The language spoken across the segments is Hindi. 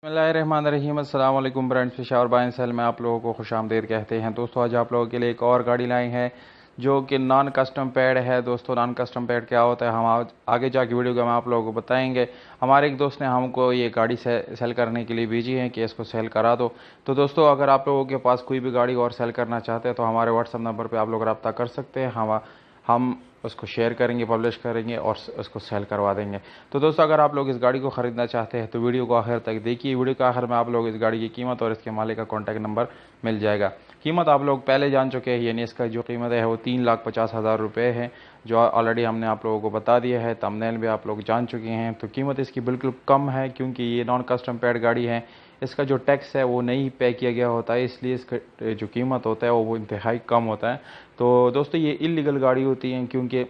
बिस्मिल्लाहिर्रहमानिर्रहीम। अस्सलाम वालेकुम फ्रेंड्स, पेशावर बाय सेल में आप लोगों को खुशामदीद कहते हैं। दोस्तों आज आप लोगों के लिए एक और गाड़ी लाई है जो कि नॉन कस्टम पेड है। दोस्तों नॉन कस्टम पेड क्या होता है हम आज आगे जाके वीडियो में आप लोगों को बताएंगे। हमारे एक दोस्त ने हमको ये गाड़ी सेल करने के लिए भेजी है कि इसको सेल करा दो। तो दोस्तों अगर आप लोगों के पास कोई भी गाड़ी और सेल करना चाहते हैं तो हमारे व्हाट्सअप नंबर पर आप लोग रब्ता कर सकते हैं। हम उसको शेयर करेंगे, पब्लिश करेंगे और उसको सेल करवा देंगे। तो दोस्तों अगर आप लोग इस गाड़ी को ख़रीदना चाहते हैं तो वीडियो को आखिर तक देखिए। वीडियो के आखिर में आप लोग इस गाड़ी की कीमत और इसके मालिक का कॉन्टैक्ट नंबर मिल जाएगा। कीमत आप लोग पहले जान चुके हैं, यानी इसका जो कीमत है वो 3,50,000 रुपये है, जो ऑलरेडी हमने आप लोगों को बता दिया है। थंबनेल भी आप लोग जान चुके हैं। तो कीमत इसकी बिल्कुल कम है क्योंकि ये नॉन कस्टम पेड गाड़ी है। इसका जो टैक्स है वो नहीं पे किया गया होता है, इसलिए इसका जो कीमत होता है वो इंतहाई कम होता है। तो दोस्तों ये इलीगल गाड़ी होती है क्योंकि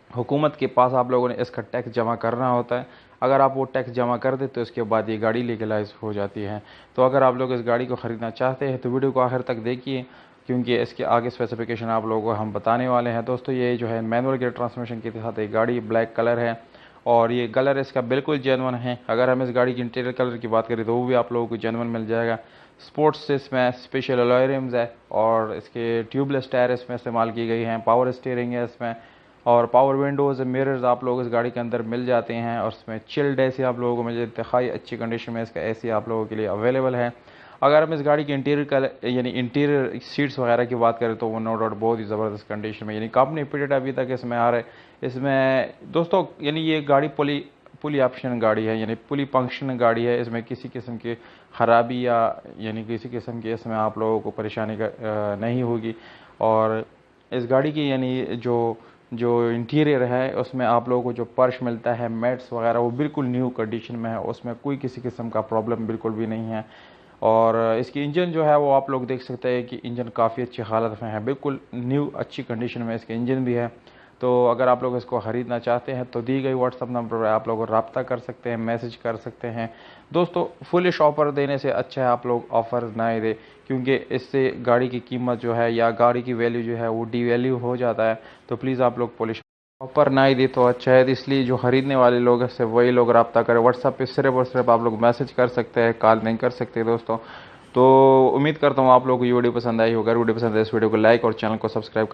हुकूमत के पास आप लोगों ने इसका टैक्स जमा करना होता है। अगर आप वो टैक्स जमा कर दें तो इसके बाद ये गाड़ी लीगलाइज हो जाती है। तो अगर आप लोग इस गाड़ी को ख़रीदना चाहते हैं तो वीडियो को आखिर तक देखिए क्योंकि इसके आगे स्पेसिफिकेशन आप लोगों को हम बताने वाले हैं। दोस्तों ये जो है मैनुअल गियर ट्रांसमिशन के साथ एक गाड़ी ब्लैक कलर है और ये कलर इसका बिल्कुल जेन्युइन है। अगर हम इस गाड़ी की इंटीरियर कलर की बात करें तो वो भी आप लोगों को जेन्युइन मिल जाएगा। स्पोर्ट्स से इसमें स्पेशल अलॉय रिम्स है और इसके ट्यूबलेस टायर इसमें इस्तेमाल की गई हैं। पावर स्टीयरिंग है इसमें और पावर विंडोज़ मिरर्स आप लोग इस गाड़ी के अंदर मिल जाते हैं और इसमें चिल्ड एसी आप लोगों को मिल जाती है। इंतहाई अच्छी कंडीशन में इसका एसी आप लोगों के लिए अवेलेबल है। अगर हम इस गाड़ी की इंटीरियर कलर यानी इंटीरियर सीट्स वगैरह की बात करें तो वो नो डाउट बहुत ही ज़बरदस्त कंडीशन में, यानी कंपनी फिटेड अभी तक इसमें आ रहा है। इसमें दोस्तों यानी ये गाड़ी पुली ऑप्शन गाड़ी है, यानी पुली फंक्शन गाड़ी है। इसमें किसी किस्म की ख़राबी या यानी किसी किस्म की इसमें आप लोगों को परेशानी नहीं होगी। और इस गाड़ी की यानी जो इंटीरियर है उसमें आप लोगों को जो पर्श मिलता है, मैट्स वगैरह, वो बिल्कुल न्यू कंडीशन में है। उसमें कोई किसी किस्म का प्रॉब्लम बिल्कुल भी नहीं है। और इसकी इंजन जो है वो आप लोग देख सकते हैं कि इंजन काफ़ी अच्छी हालत में है, बिल्कुल न्यू अच्छी कंडीशन में इसका इंजन भी है। तो अगर आप लोग इसको ख़रीदना चाहते हैं तो दी गई व्हाट्सअप नंबर पर आप लोग रब्ता कर सकते हैं, मैसेज कर सकते हैं। दोस्तों फुलिश ऑफ़र देने से अच्छा है आप लोग ऑफ़र ना ही दें क्योंकि इससे गाड़ी की कीमत जो है या गाड़ी की वैल्यू जो है वो डीवैल्यू हो जाता है। तो प्लीज़ आप लोग पुलिस ऑफर ना ही दे तो अच्छा है। इसलिए जो ख़रीदने वाले लोग हैं सिर्फ वही लोग रब्ता करें। व्हाट्सअप पे सिर्फ और सिर्फ आप लोग मैसेज कर सकते हैं, कॉल नहीं कर सकते दोस्तों। तो उम्मीद करता हूँ आप लोगों को ये वीडियो पसंद आई होगा। वीडियो पसंद है इस वीडियो को लाइक और चैनल को सब्सक्राइब कर